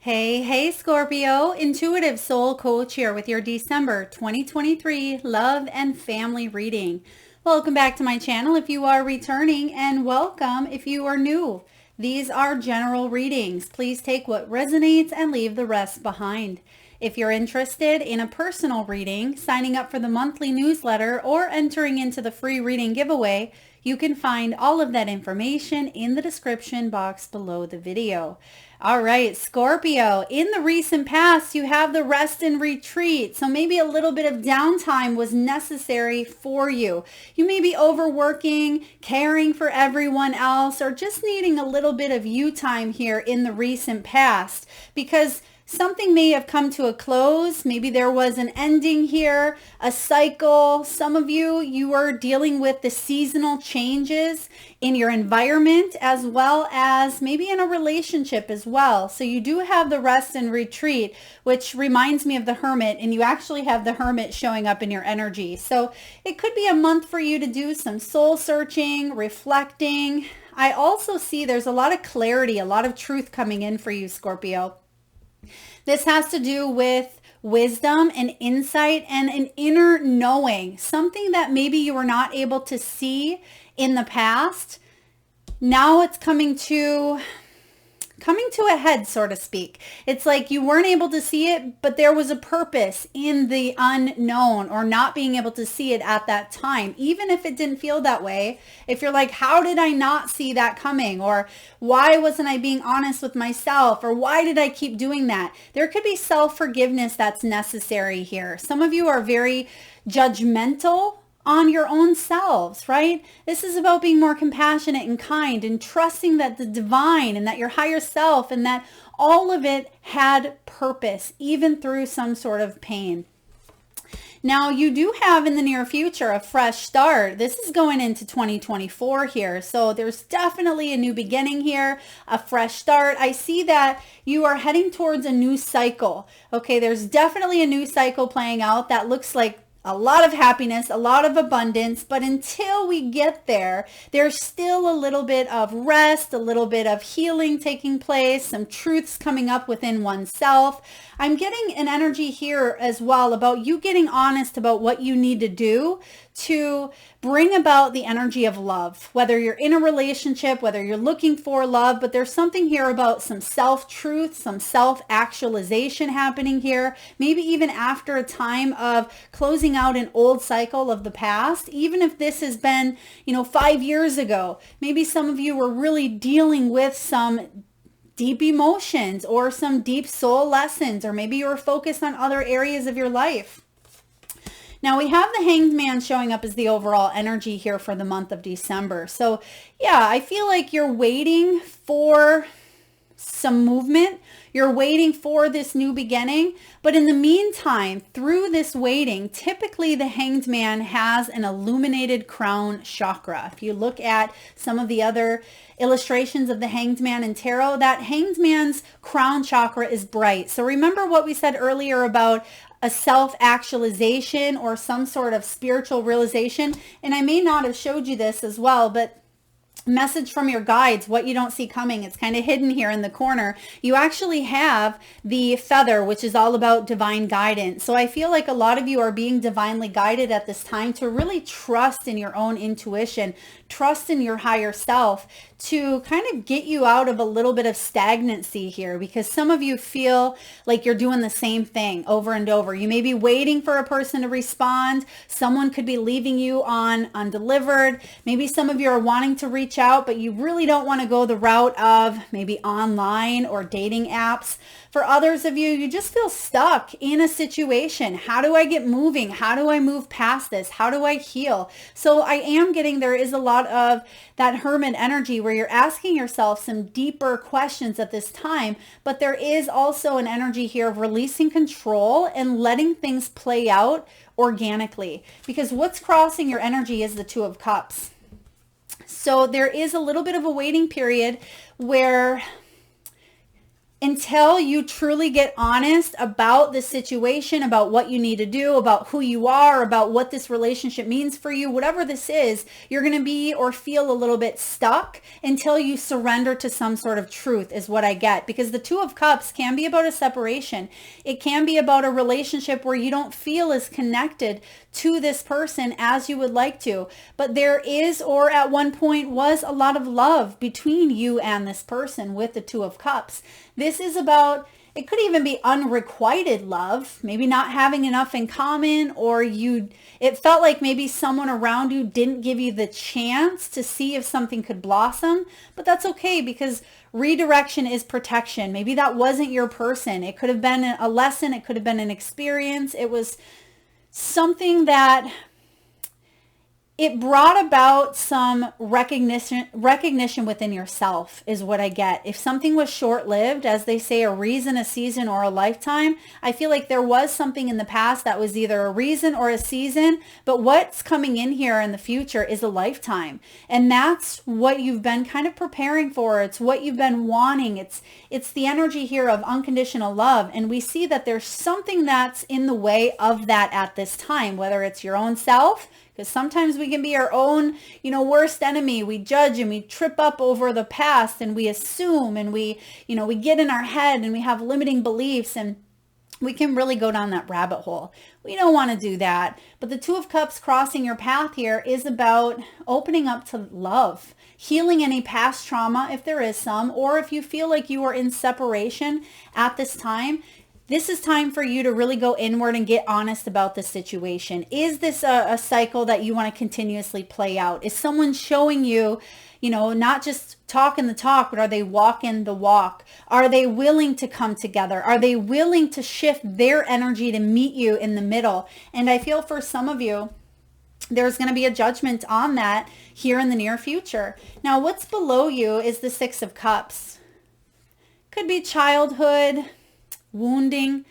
Hey, Scorpio, intuitive soul coach here with your December 2023 love and family reading. Welcome back to my channel if you are returning, and welcome if you are new. These are general readings. Please take what resonates and leave the rest behind. If you're interested in a personal reading, signing up for the monthly newsletter, or entering into the free reading giveaway, you can find all of that information in the description box below the video. All right, Scorpio, in the recent past, you have the rest and retreat. So maybe a little bit of downtime was necessary for you. You may be overworking, caring for everyone else, or just needing a little bit of you time here in the recent past because something may have come to a close. Maybe there was an ending here, a cycle. Some of you are dealing with the seasonal changes in your environment as well as maybe in a relationship as well. So you do have the rest and retreat, which reminds me of the Hermit, and you actually have the Hermit showing up in your energy. So it could be a month for you to do some soul searching, reflecting. I also see there's a lot of clarity, a lot of truth coming in for you, Scorpio. This has to do with wisdom and insight and an inner knowing, something that maybe you were not able to see in the past. Now it's coming to a head, so to speak. It's like you weren't able to see it, but there was a purpose in the unknown or not being able to see it at that time. Even if it didn't feel that way, if you're like, how did I not see that coming? Or why wasn't I being honest with myself? Or why did I keep doing that? There could be self-forgiveness that's necessary here. Some of you are very judgmental on your own selves, right? This is about being more compassionate and kind and trusting that the divine and that your higher self and that all of it had purpose, even through some sort of pain. Now, you do have in the near future a fresh start. This is going into 2024 here. So there's definitely a new beginning here, a fresh start. I see that you are heading towards a new cycle. Okay, there's definitely a new cycle playing out that looks like a lot of happiness, a lot of abundance, but until we get there, there's still a little bit of rest, a little bit of healing taking place, some truths coming up within oneself. I'm getting an energy here as well about you getting honest about what you need to do to bring about the energy of love, whether you're in a relationship, whether you're looking for love, but there's something here about some self-truth, some self-actualization happening here, maybe even after a time of closing out an old cycle of the past, even if this has been, 5 years ago. Maybe some of you were really dealing with some deep emotions or some deep soul lessons, or maybe you were focused on other areas of your life. Now we have the Hanged Man showing up as the overall energy here for the month of December. So yeah, I feel like you're waiting for some movement. You're waiting for this new beginning. But in the meantime, through this waiting, typically the Hanged Man has an illuminated crown chakra. If you look at some of the other illustrations of the Hanged Man in tarot, that Hanged Man's crown chakra is bright. So remember what we said earlier about a self-actualization or some sort of spiritual realization. And I may not have showed you this as well, but message from your guides, what you don't see coming. It's kind of hidden here in the corner. You actually have the feather, which is all about divine guidance. So I feel like a lot of you are being divinely guided at this time to really trust in your own intuition, trust in your higher self to kind of get you out of a little bit of stagnancy here, because some of you feel like you're doing the same thing over and over. You may be waiting for a person to respond. Someone could be leaving you on undelivered. Maybe some of you are wanting to reach out, but you really don't want to go the route of maybe online or dating apps. For others of you, you just feel stuck in a situation. How do I get moving? How do I move past this? How do I heal? So I am getting there is a lot of that Hermit energy where you're asking yourself some deeper questions at this time, but there is also an energy here of releasing control and letting things play out organically, because what's crossing your energy is the Two of Cups. So there is a little bit of a waiting period where until you truly get honest about the situation, about what you need to do, about who you are, about what this relationship means for you, whatever this is, you're going to be or feel a little bit stuck until you surrender to some sort of truth is what I get. Because the Two of Cups can be about a separation. It can be about a relationship where you don't feel as connected to this person as you would like to. But there is, or at one point was, a lot of love between you and this person with the Two of Cups. This is about, it could even be unrequited love, maybe not having enough in common, or it felt like maybe someone around you didn't give you the chance to see if something could blossom, but that's okay because redirection is protection. Maybe that wasn't your person. It could have been a lesson. It could have been an experience. It was something that it brought about some recognition within yourself is what I get. If something was short-lived, as they say, a reason, a season, or a lifetime, I feel like there was something in the past that was either a reason or a season, but what's coming in here in the future is a lifetime. And that's what you've been kind of preparing for. It's what you've been wanting. It's the energy here of unconditional love. And we see that there's something that's in the way of that at this time, whether it's your own self, because sometimes we can be our own, worst enemy. We judge and we trip up over the past and we assume and we get in our head and we have limiting beliefs and we can really go down that rabbit hole. We don't want to do that. But the Two of Cups crossing your path here is about opening up to love, healing any past trauma if there is some, or if you feel like you are in separation at this time. This is time for you to really go inward and get honest about the situation. Is this a cycle that you want to continuously play out? Is someone showing you, not just talking the talk, but are they walking the walk? Are they willing to come together? Are they willing to shift their energy to meet you in the middle? And I feel for some of you, there's going to be a judgment on that here in the near future. Now, what's below you is the Six of Cups. Could be childhood, wounding.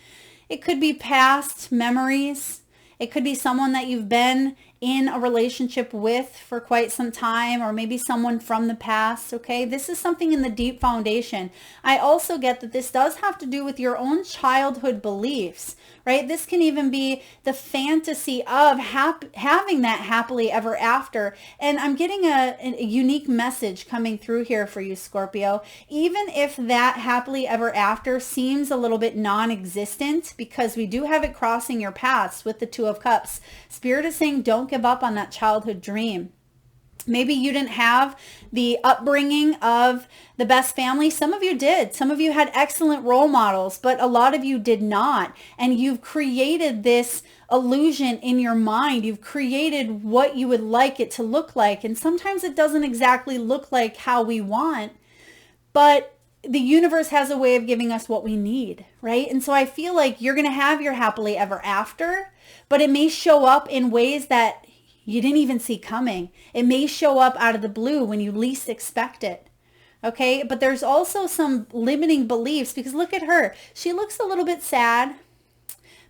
It could be past memories. It could be someone that you've been in a relationship with for quite some time, or maybe someone from the past. Okay, this is something in the deep foundation. I also get that this does have to do with your own childhood beliefs, right? This can even be the fantasy of having that happily ever after. And I'm getting a unique message coming through here for you, Scorpio. Even if that happily ever after seems a little bit non-existent, because we do have it crossing your paths with the Two of Cups, Spirit is saying don't give up on that childhood dream. Maybe you didn't have the upbringing of the best family. Some of you did. Some of you had excellent role models, but a lot of you did not. And you've created this illusion in your mind. You've created what you would like it to look like. And sometimes it doesn't exactly look like how we want, but the universe has a way of giving us what we need, right? And so I feel like you're going to have your happily ever after, but it may show up in ways that you didn't even see coming. It may show up out of the blue when you least expect it. Okay, but there's also some limiting beliefs, because look at her. She looks a little bit sad,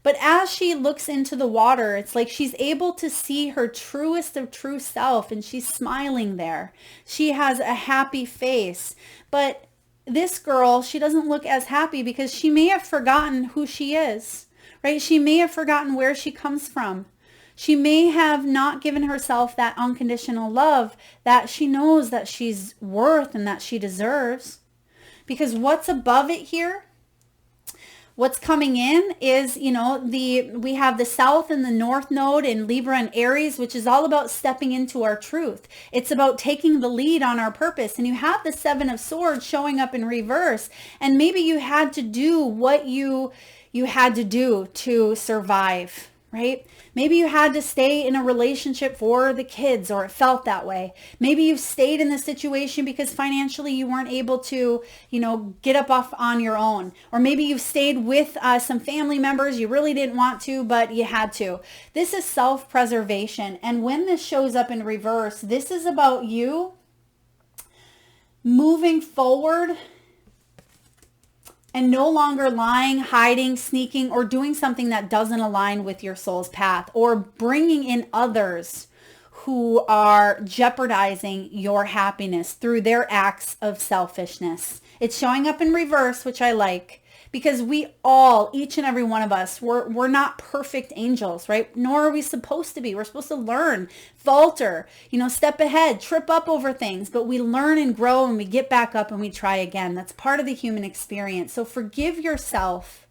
but as she looks into the water, it's like she's able to see her truest of true self, and she's smiling there. She has a happy face, but this girl, she doesn't look as happy because she may have forgotten who she is, right? She may have forgotten where she comes from. She may have not given herself that unconditional love that she knows that she's worth and that she deserves. Because what's above it here, what's coming in is, we have the South and the North node in Libra and Aries, which is all about stepping into our truth. It's about taking the lead on our purpose. And you have the Seven of Swords showing up in reverse. And maybe you had to do what you had to do to survive, right? Maybe you had to stay in a relationship for the kids, or it felt that way. Maybe you've stayed in the situation because financially you weren't able to, get up off on your own. Or maybe you've stayed with some family members you really didn't want to, but you had to. This is self-preservation. And when this shows up in reverse, this is about you moving forward and no longer lying, hiding, sneaking, or doing something that doesn't align with your soul's path, or bringing in others who are jeopardizing your happiness through their acts of selfishness. It's showing up in reverse, which I like, because we all, each and every one of us, we're not perfect angels, right? Nor are we supposed to be. We're supposed to learn, falter, step ahead, trip up over things, but we learn and grow and we get back up and we try again. That's part of the human experience. So forgive yourself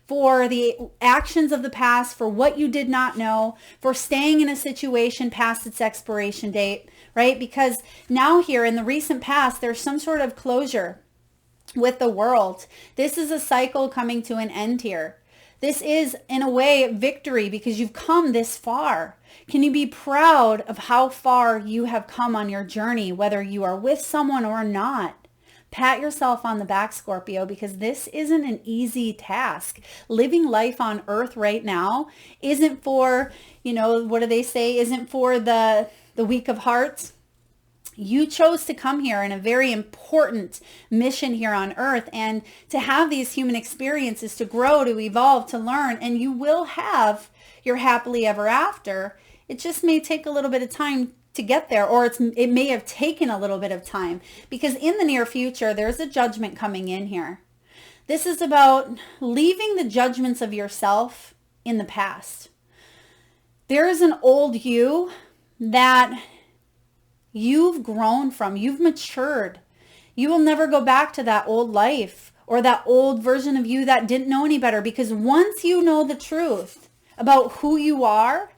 for the actions of the past, for what you did not know, for staying in a situation past its expiration date, right? Because now here in the recent past, there's some sort of closure with the world. This is a cycle coming to an end here. This is, in a way, victory because you've come this far. Can you be proud of how far you have come on your journey, whether you are with someone or not? Pat yourself on the back, Scorpio, because this isn't an easy task. Living life on earth right now isn't for, what do they say, isn't for the weak of heart. You chose to come here in a very important mission here on earth, and to have these human experiences, to grow, to evolve, to learn, and you will have your happily ever after. It just may take a little bit of time to get there, or it may have taken a little bit of time, because in the near future, there's a judgment coming in here. This is about leaving the judgments of yourself in the past. There is an old you that you've grown from, you've matured. You will never go back to that old life or that old version of you that didn't know any better, because once you know the truth about who you are,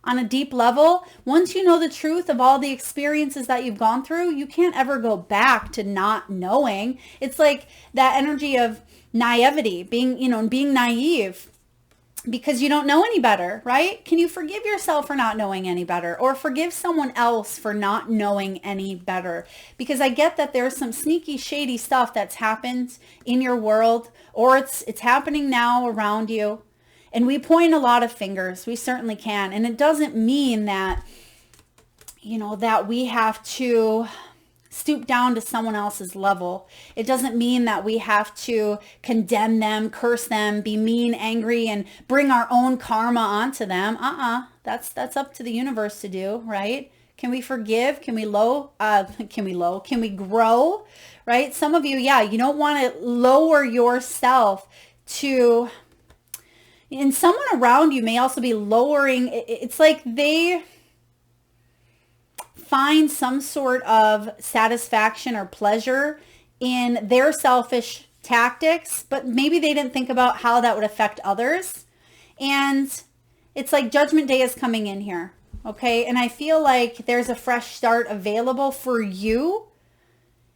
on a deep level, once you know the truth of all the experiences that you've gone through, you can't ever go back to not knowing. It's like that energy of naivety, being naive because you don't know any better, right? Can you forgive yourself for not knowing any better, or forgive someone else for not knowing any better? Because I get that there's some sneaky, shady stuff that's happened in your world, or it's happening now around you. And we point a lot of fingers. We certainly can. And it doesn't mean that, that we have to stoop down to someone else's level. It doesn't mean that we have to condemn them, curse them, be mean, angry, and bring our own karma onto them. That's up to the universe to do, right? Can we forgive? Can we grow? Right? Some of you, you don't want to lower yourself to... And someone around you may also be lowering. It's like they find some sort of satisfaction or pleasure in their selfish tactics, but maybe they didn't think about how that would affect others. And it's like Judgment Day is coming in here. Okay. And I feel like there's a fresh start available for you.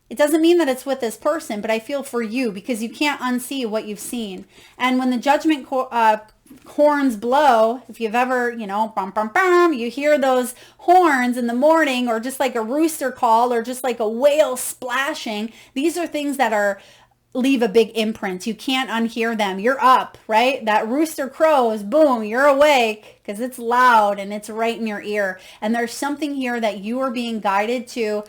It doesn't mean that it's with this person, but I feel for you, because you can't unsee what you've seen. And when the judgment horns blow, if you've ever, bum, bum, bum, you hear those horns in the morning, or just like a rooster call, or just like a whale splashing. These are things that leave a big imprint. You can't unhear them. You're up, right? That rooster crows, boom, you're awake, because it's loud and it's right in your ear. And there's something here that you are being guided to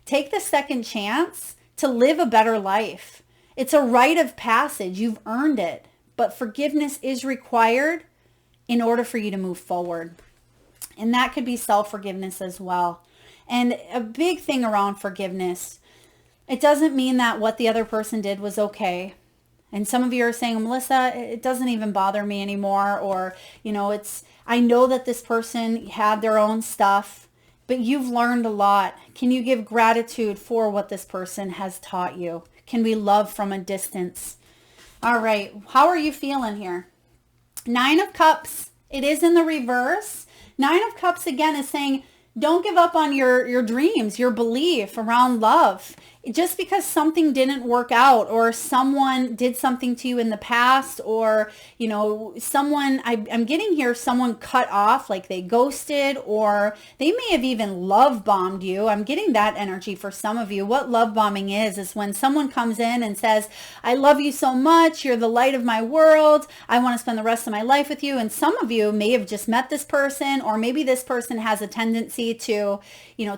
take the second chance to live a better life. It's a rite of passage. You've earned it. But forgiveness is required in order for you to move forward. And that could be self-forgiveness as well. And a big thing around forgiveness, it doesn't mean that what the other person did was okay. And some of you are saying, Melissa, it doesn't even bother me anymore. Or, I know that this person had their own stuff, but you've learned a lot. Can you give gratitude for what this person has taught you? Can we love from a distance? All right. How are you feeling here? 9 of Cups. It is in the reverse. 9 of Cups again is saying, don't give up on your dreams, your belief around love. Just because something didn't work out, or someone did something to you in the past, or, someone, I'm getting here, someone cut off, like they ghosted, or they may have even love bombed you. I'm getting that energy for some of you. What love bombing is when someone comes in and says, I love you so much. You're the light of my world. I want to spend the rest of my life with you. And some of you may have just met this person, or maybe this person has a tendency to,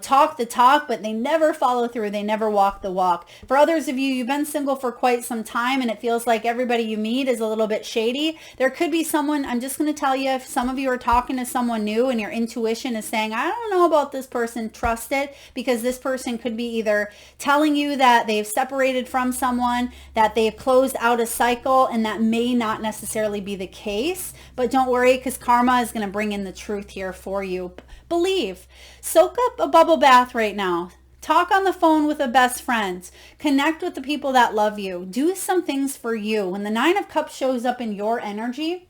talk the talk, but they never follow through. They never walk walk the walk. For others of you, you've been single for quite some time and it feels like everybody you meet is a little bit shady. There could be someone, I'm just going to tell you, if some of you are talking to someone new and your intuition is saying, I don't know about this person, trust it, because this person could be either telling you that they've separated from someone, that they've closed out a cycle, and that may not necessarily be the case. But don't worry, because karma is going to bring in the truth here for you. Believe. Soak up a bubble bath right now. Talk on the phone with a best friend. Connect with the people that love you. Do some things for you. When the Nine of Cups shows up in your energy,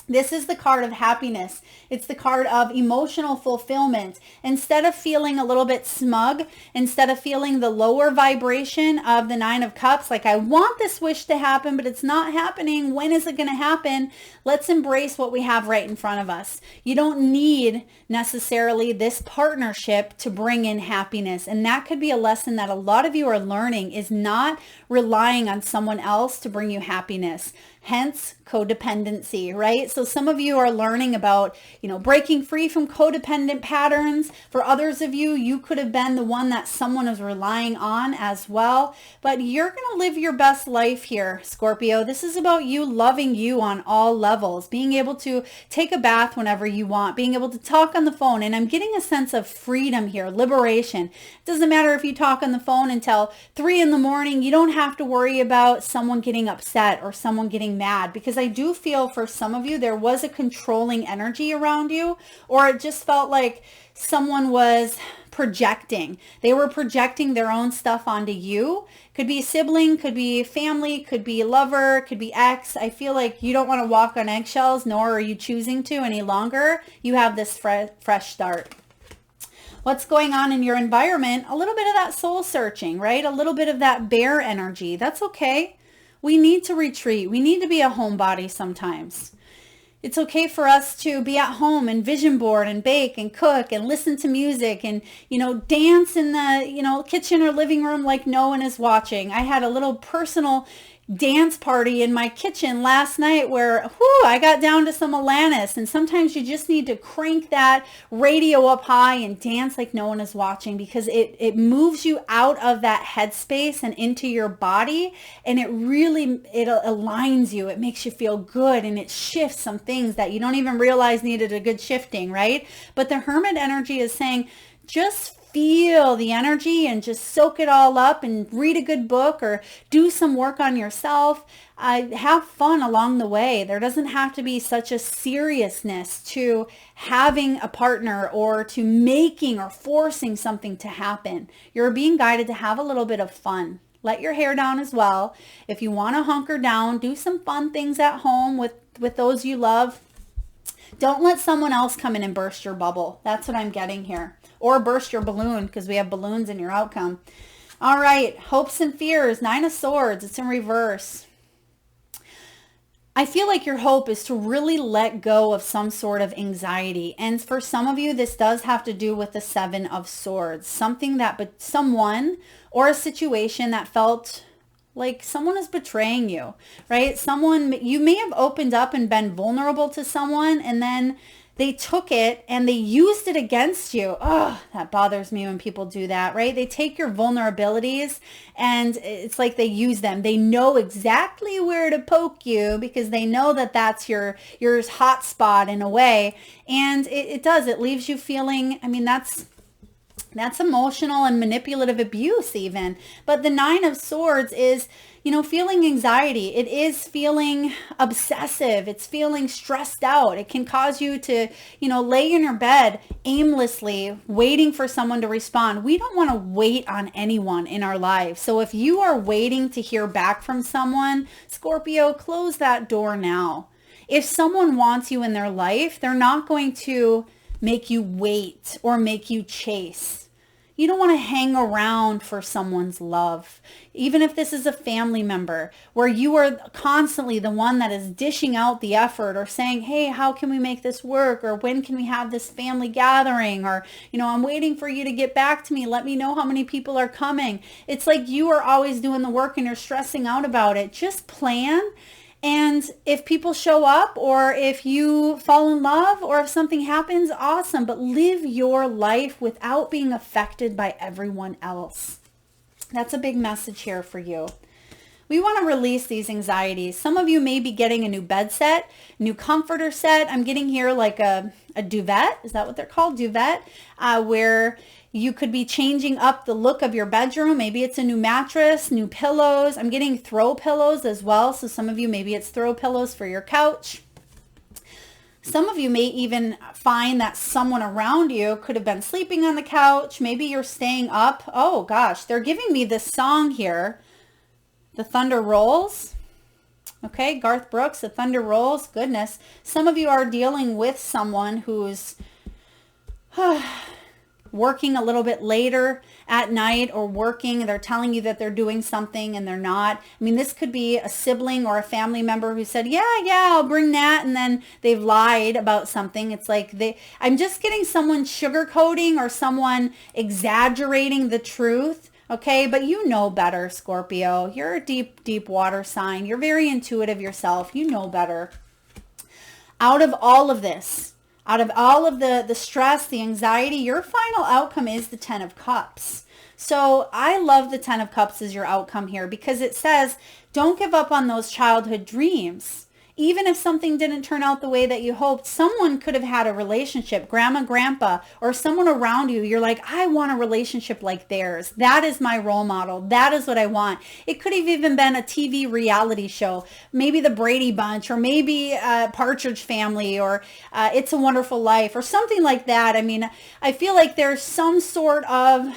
this is the card of happiness. It's the card of emotional fulfillment. Instead of feeling a little bit smug, instead of feeling the lower vibration of the Nine of Cups, like I want this wish to happen, but it's not happening. When is it going to happen? Let's embrace what we have right in front of us. You don't need necessarily this partnership to bring in happiness. And that could be a lesson that a lot of you are learning, is not relying on someone else to bring you happiness. Hence codependency, right? So some of you are learning about, breaking free from codependent patterns. For others of you, you could have been the one that someone is relying on as well. But you're going to live your best life here, Scorpio. This is about you loving you on all levels, being able to take a bath whenever you want, being able to talk on the phone. And I'm getting a sense of freedom here, liberation. It doesn't matter if you talk on the phone until 3 a.m. You don't have to worry about someone getting upset or someone getting mad, because I do feel for some of you there was a controlling energy around you, or it just felt like someone was projecting. They were projecting their own stuff onto you. Could be a sibling, could be family, could be a lover, could be ex. I feel like you don't want to walk on eggshells, nor are you choosing to any longer. You have this fresh start. What's going on in your environment? A little bit of that soul searching, right? A little bit of that bear energy. That's okay. We need to retreat. We need to be a homebody sometimes. It's okay for us to be at home and vision board and bake and cook and listen to music and, dance in the, kitchen or living room like no one is watching. I had a little personal dance party in my kitchen last night where I got down to some Alanis, and sometimes you just need to crank that radio up high and dance like no one is watching, because it moves you out of that headspace and into your body, and it aligns you. It makes you feel good, and it shifts some things that you don't even realize needed a good shifting, right? But the Hermit energy is saying, just feel the energy and just soak it all up and read a good book or do some work on yourself. Have fun along the way. There doesn't have to be such a seriousness to having a partner or to making or forcing something to happen. You're being guided to have a little bit of fun. Let your hair down as well. If you want to hunker down, do some fun things at home with those you love. Don't let someone else come in and burst your bubble. That's what I'm getting here. Or burst your balloon, because we have balloons in your outcome. All right, hopes and fears, 9 of Swords. It's in reverse. I feel like your hope is to really let go of some sort of anxiety. And for some of you, this does have to do with the 7 of Swords. Someone or a situation that felt like someone is betraying you, right? You may have opened up and been vulnerable to someone, and then they took it and they used it against you. Oh, that bothers me when people do that, right? They take your vulnerabilities and it's like they use them. They know exactly where to poke you because they know that that's your hot spot in a way. And it leaves you feeling, that's emotional and manipulative abuse even. But the 9 of Swords is, feeling anxiety. It is feeling obsessive. It's feeling stressed out. It can cause you to, lay in your bed aimlessly waiting for someone to respond. We don't want to wait on anyone in our lives. So if you are waiting to hear back from someone, Scorpio, close that door now. If someone wants you in their life, they're not going to make you wait or make you chase. You don't want to hang around for someone's love. Even if this is a family member where you are constantly the one that is dishing out the effort or saying, hey, how can we make this work? Or when can we have this family gathering? Or, I'm waiting for you to get back to me. Let me know how many people are coming. It's like you are always doing the work and you're stressing out about it. Just plan. And if people show up or if you fall in love or if something happens, awesome. But live your life without being affected by everyone else. That's a big message here for you. We want to release these anxieties. Some of you may be getting a new bed set, new comforter set. I'm getting here like a duvet. Is that what they're called? Duvet, where you could be changing up the look of your bedroom. Maybe it's a new mattress, new pillows. I'm getting throw pillows as well. So some of you, maybe it's throw pillows for your couch. Some of you may even find that someone around you could have been sleeping on the couch. Maybe you're staying up. Oh gosh, they're giving me this song here. The Thunder Rolls. Okay, Garth Brooks, The Thunder Rolls. Goodness. Some of you are dealing with someone who's working a little bit later at night or working. They're telling you that they're doing something and they're not. I mean, this could be a sibling or a family member who said, yeah, I'll bring that. And then they've lied about something. It's like I'm just getting someone sugarcoating or someone exaggerating the truth. Okay, but you know better, Scorpio. You're a deep, deep water sign. You're very intuitive yourself. You know better. Out of all of this, out of all of the stress, the anxiety, your final outcome is the 10 of Cups. So I love the 10 of Cups as your outcome here because it says, don't give up on those childhood dreams. Even if something didn't turn out the way that you hoped, someone could have had a relationship, grandma, grandpa, or someone around you. You're like, I want a relationship like theirs. That is my role model. That is what I want. It could have even been a TV reality show, maybe the Brady Bunch, or maybe Partridge Family, or It's a Wonderful Life, or something like that. I mean, I feel like there's some sort of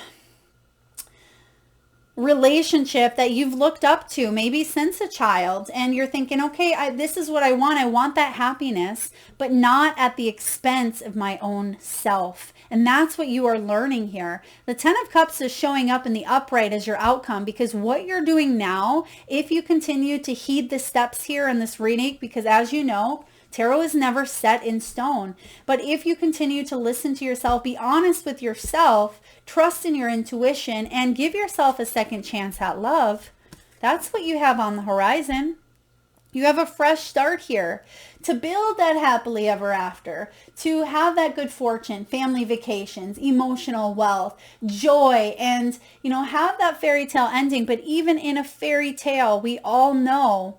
relationship that you've looked up to maybe since a child, and you're thinking, okay, this is what I want that happiness, but not at the expense of my own self. And that's what you are learning here. The 10 of Cups is showing up in the upright as your outcome, because what you're doing now, if you continue to heed the steps here in this reading, because as you know, tarot is never set in stone. But if you continue to listen to yourself, be honest with yourself, trust in your intuition, and give yourself a second chance at love, that's what you have on the horizon. You have a fresh start here to build that happily ever after, to have that good fortune, family vacations, emotional wealth, joy, and, have that fairy tale ending. But even in a fairy tale, we all know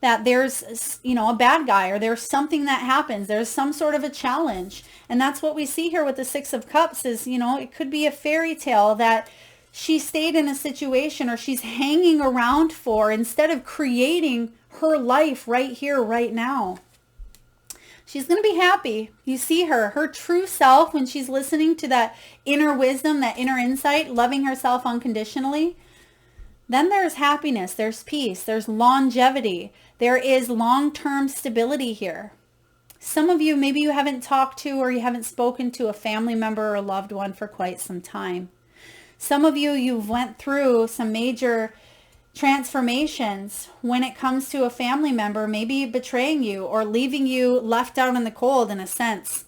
that there's, a bad guy, or there's something that happens. There's some sort of a challenge. And that's what we see here with the 6 of Cups is, it could be a fairy tale that she stayed in a situation, or she's hanging around for, instead of creating her life right here, right now. She's going to be happy. You see her true self, when she's listening to that inner wisdom, that inner insight, loving herself unconditionally. Then there's happiness, there's peace, there's longevity, there is long-term stability here. Some of you, maybe you haven't talked to or you haven't spoken to a family member or a loved one for quite some time. Some of you, you've went through some major transformations when it comes to a family member maybe betraying you or leaving you left out in the cold in a sense.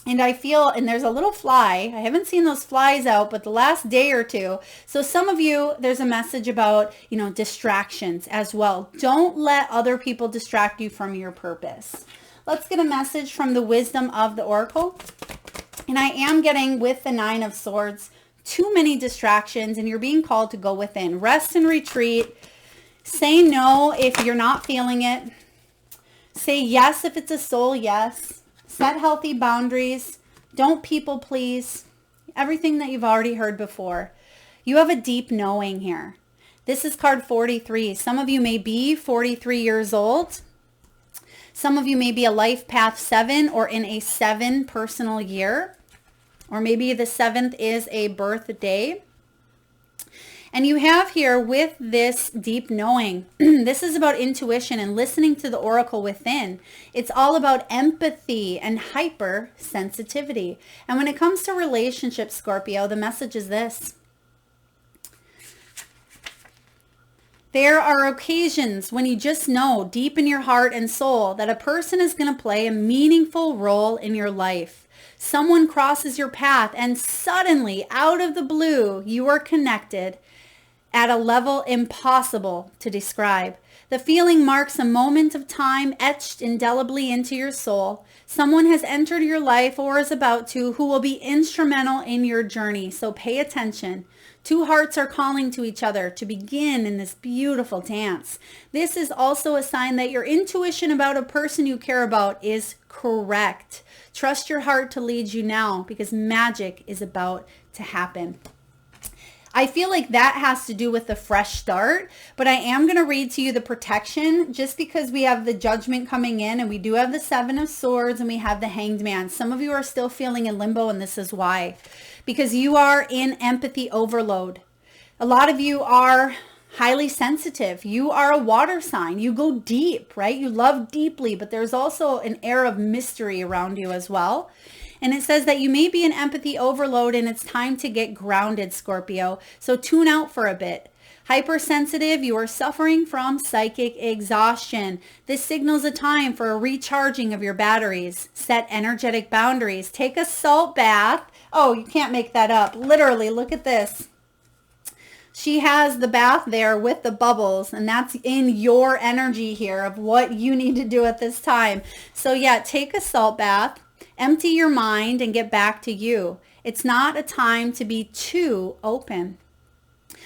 And I feel, and there's a little fly, I haven't seen those flies out, but the last day or two. So some of you, there's a message about, distractions as well. Don't let other people distract you from your purpose. Let's get a message from the wisdom of the Oracle. And I am getting, with the 9 of Swords, too many distractions, and you're being called to go within. Rest and retreat. Say no if you're not feeling it. Say yes if it's a soul yes. Set healthy boundaries. Don't people please. Everything that you've already heard before. You have a deep knowing here. This is card 43. Some of you may be 43 years old. Some of you may be a life path 7 or in a 7 personal year. Or maybe the 7th is a birthday. And you have here with this deep knowing, this is about intuition and listening to the oracle within. It's all about empathy and hypersensitivity. And when it comes to relationships, Scorpio, the message is this. There are occasions when you just know deep in your heart and soul that a person is going to play a meaningful role in your life. Someone crosses your path and suddenly, out of the blue, you are connected at a level impossible to describe. The feeling marks a moment of time etched indelibly into your soul. Someone has entered your life or is about to, who will be instrumental in your journey. So pay attention Two hearts are calling to each other to begin in this beautiful dance. This is also a sign that your intuition about a person you care about is correct. Trust your heart to lead you now because magic is about to happen. I feel like that has to do with the fresh start, but I am going to read to you the protection just because we have the Judgment coming in and we do have the Seven of Swords and we have the Hanged Man. Some of you are still feeling in limbo and this is why. Because you are in empathy overload. A lot of you are highly sensitive. You are a water sign. You go deep, right? You love deeply, but there's also an air of mystery around you as well. And it says that you may be in empathy overload and it's time to get grounded, Scorpio. So tune out for a bit. Hypersensitive, you are suffering from psychic exhaustion. This signals a time for a recharging of your batteries. Set energetic boundaries. Take a salt bath. Oh, you can't make that up. Literally, look at this. She has the bath there with the bubbles, and that's in your energy here of what you need to do at this time. So yeah, take a salt bath. Empty your mind and get back to you. It's not a time to be too open.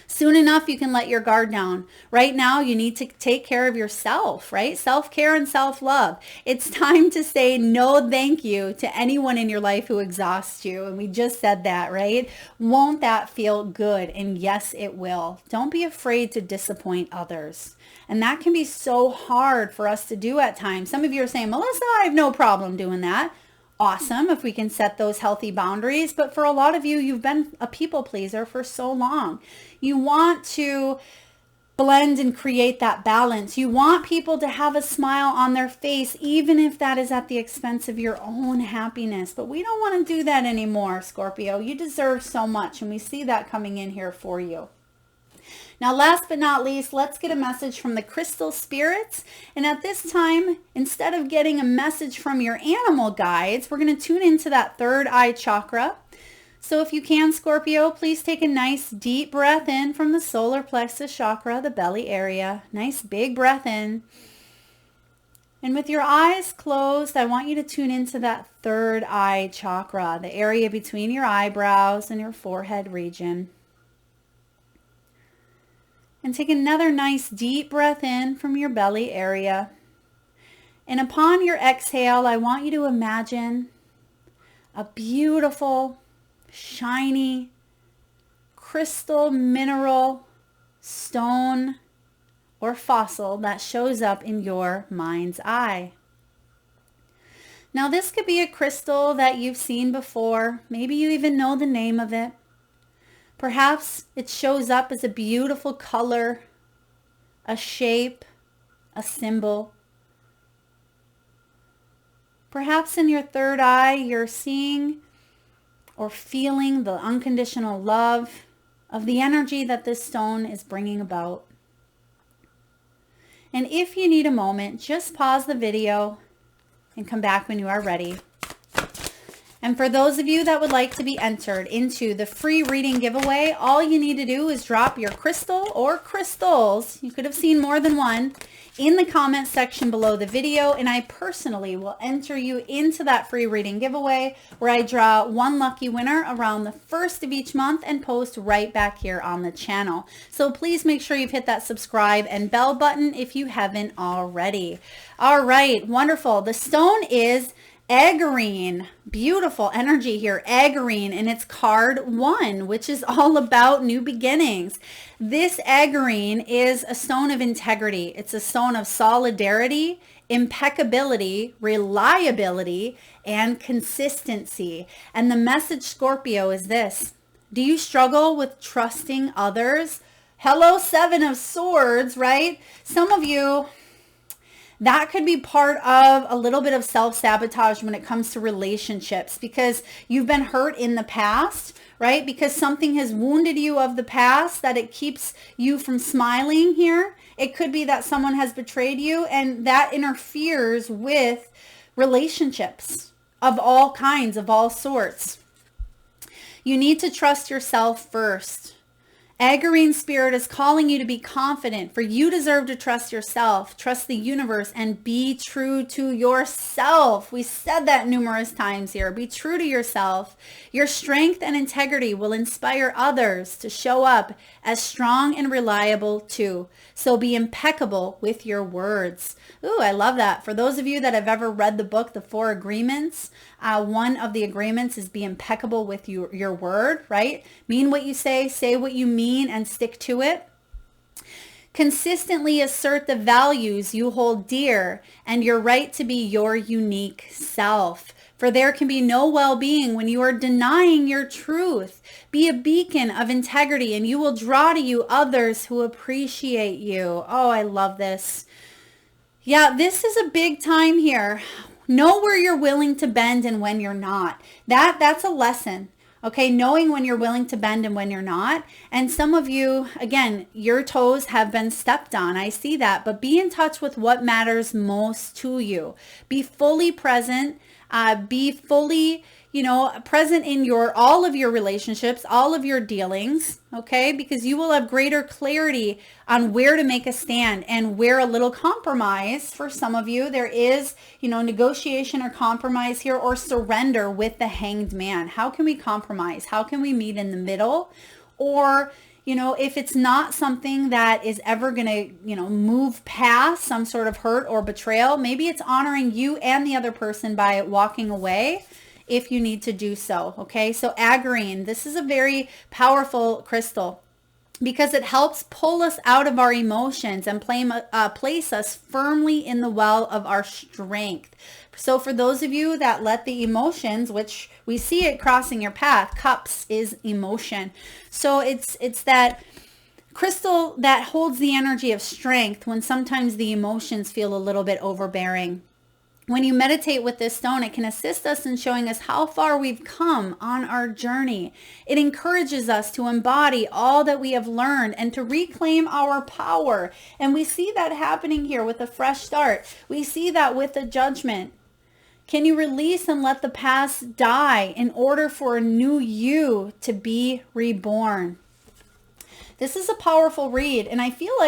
Soon enough, you can let your guard down. Right now, you need to take care of yourself, right? Self-care and self-love. It's time to say no thank you to anyone in your life who exhausts you. And we just said that, right? Won't that feel good? And yes, it will. Don't be afraid to disappoint others. And that can be so hard for us to do at times. Some of you are saying, Melissa, I have no problem doing that. Awesome if we can set those healthy boundaries. But for a lot of you, you've been a people pleaser for so long. You want to blend and create that balance. You want people to have a smile on their face, even if that is at the expense of your own happiness. But we don't want to do that anymore, Scorpio. You deserve so much, and we see that coming in here for you. Now, last but not least, let's get a message from the crystal spirits. And at this time, instead of getting a message from your animal guides, we're going to tune into that third eye chakra. So if you can, Scorpio, please take a nice deep breath in from the solar plexus chakra, the belly area. Nice big breath in. And with your eyes closed, I want you to tune into that third eye chakra, the area between your eyebrows and your forehead region. And take another nice deep breath in from your belly area. And upon your exhale, I want you to imagine a beautiful, shiny, crystal, mineral, stone, or fossil that shows up in your mind's eye. Now, this could be a crystal that you've seen before. Maybe you even know the name of it. Perhaps it shows up as a beautiful color, a shape, a symbol. Perhaps in your third eye, you're seeing or feeling the unconditional love of the energy that this stone is bringing about. And if you need a moment, just pause the video and come back when you are ready. And for those of you that would like to be entered into the free reading giveaway, all you need to do is drop your crystal or crystals, you could have seen more than one, in the comment section below the video, and I personally will enter you into that free reading giveaway where I draw one lucky winner around the first of each month and post right back here on the channel. So please make sure you've hit that subscribe and bell button if you haven't already. All right, wonderful. The stone is Agarine. Beautiful energy here, Agarine, and it's card 1, which is all about new beginnings. This Agarine is a stone of integrity. It's a stone of solidarity, impeccability, reliability, and consistency. And the message, Scorpio, is this. Do you struggle with trusting others? Hello, Seven of Swords, right? Some of you, that could be part of a little bit of self-sabotage when it comes to relationships because you've been hurt in the past, right? Because something has wounded you of the past that it keeps you from smiling here. It could be that someone has betrayed you and that interferes with relationships of all kinds, of all sorts. You need to trust yourself first. Agarine spirit is calling you to be confident, for you deserve to trust yourself, trust the universe, and be true to yourself. We said that numerous times here. Be true to yourself. Your strength and integrity will inspire others to show up as strong and reliable too. So be impeccable with your words. Ooh, I love that. For those of you that have ever read the book, The Four Agreements, one of the agreements is be impeccable with your word, right? Mean what you say what you mean, and stick to it. Consistently assert the values you hold dear and your right to be your unique self. For there can be no well-being when you are denying your truth. Be a beacon of integrity and you will draw to you others who appreciate you. Oh, I love this. Yeah, this is a big time here. Know where you're willing to bend and when you're not. That's a lesson. Okay, knowing when you're willing to bend and when you're not. And some of you, again, your toes have been stepped on. I see that. But be in touch with what matters most to you. Be fully present. Be fully, present in all of your relationships, all of your dealings, okay? Because you will have greater clarity on where to make a stand and where a little compromise for some of you. There is, negotiation or compromise here, or surrender with the Hanged Man. How can we compromise? How can we meet in the middle? Or, if it's not something that is ever going to, move past some sort of hurt or betrayal, maybe it's honoring you and the other person by walking away if you need to do so. Okay. So agarine, this is a very powerful crystal because it helps pull us out of our emotions and place us firmly in the well of our strength. So for those of you that let the emotions, which we see it crossing your path, cups is emotion. So it's that crystal that holds the energy of strength when sometimes the emotions feel a little bit overbearing. When you meditate with this stone, it can assist us in showing us how far we've come on our journey. It encourages us to embody all that we have learned and to reclaim our power. And we see that happening here with a fresh start. We see that with the judgment. Can you release and let the past die in order for a new you to be reborn? This is a powerful read, and I feel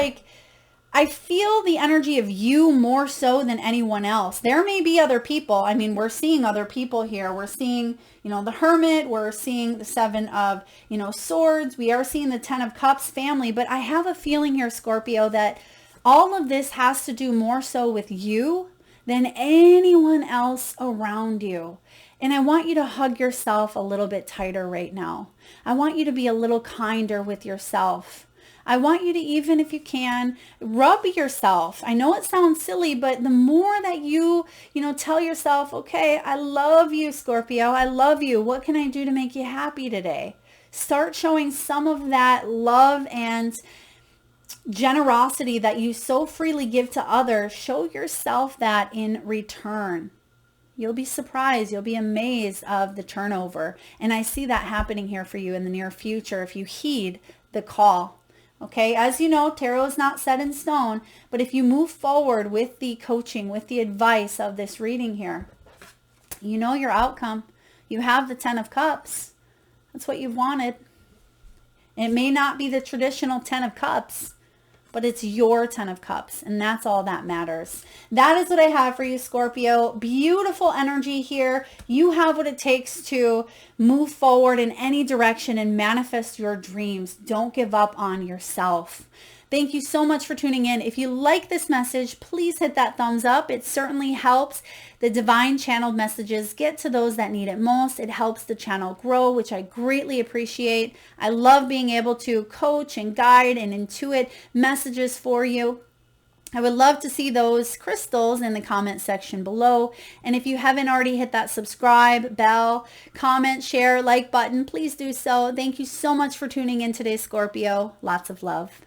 the energy of you more so than anyone else. There may be other people. I mean, we're seeing other people here. We're seeing, the Hermit. We're seeing the Seven of, Swords. We are seeing the Ten of Cups family. But I have a feeling here, Scorpio, that all of this has to do more so with you than anyone else around you. And I want you to hug yourself a little bit tighter right now. I want you to be a little kinder with yourself. I want you to, even if you can, rub yourself. I know it sounds silly, but the more that you tell yourself, okay, I love you, Scorpio. I love you. What can I do to make you happy today? Start showing some of that love and generosity that you so freely give to others. Show yourself that in return. You'll be surprised. You'll be amazed of the turnover. And I see that happening here for you in the near future if you heed the call. Okay, as you know, tarot is not set in stone, but if you move forward with the coaching, with the advice of this reading here, you know your outcome. You have the Ten of Cups. That's what you've wanted. It may not be the traditional Ten of Cups, but it's your Ten of Cups, and that's all that matters. That is what I have for you, Scorpio. Beautiful energy here. You have what it takes to move forward in any direction and manifest your dreams. Don't give up on yourself. Thank you so much for tuning in. If you like this message, please hit that thumbs up. It certainly helps the divine channeled messages get to those that need it most. It helps the channel grow, which I greatly appreciate. I love being able to coach and guide and intuit messages for you. I would love to see those crystals in the comment section below. And if you haven't already hit that subscribe, bell, comment, share, like button, please do so. Thank you so much for tuning in today, Scorpio. Lots of love.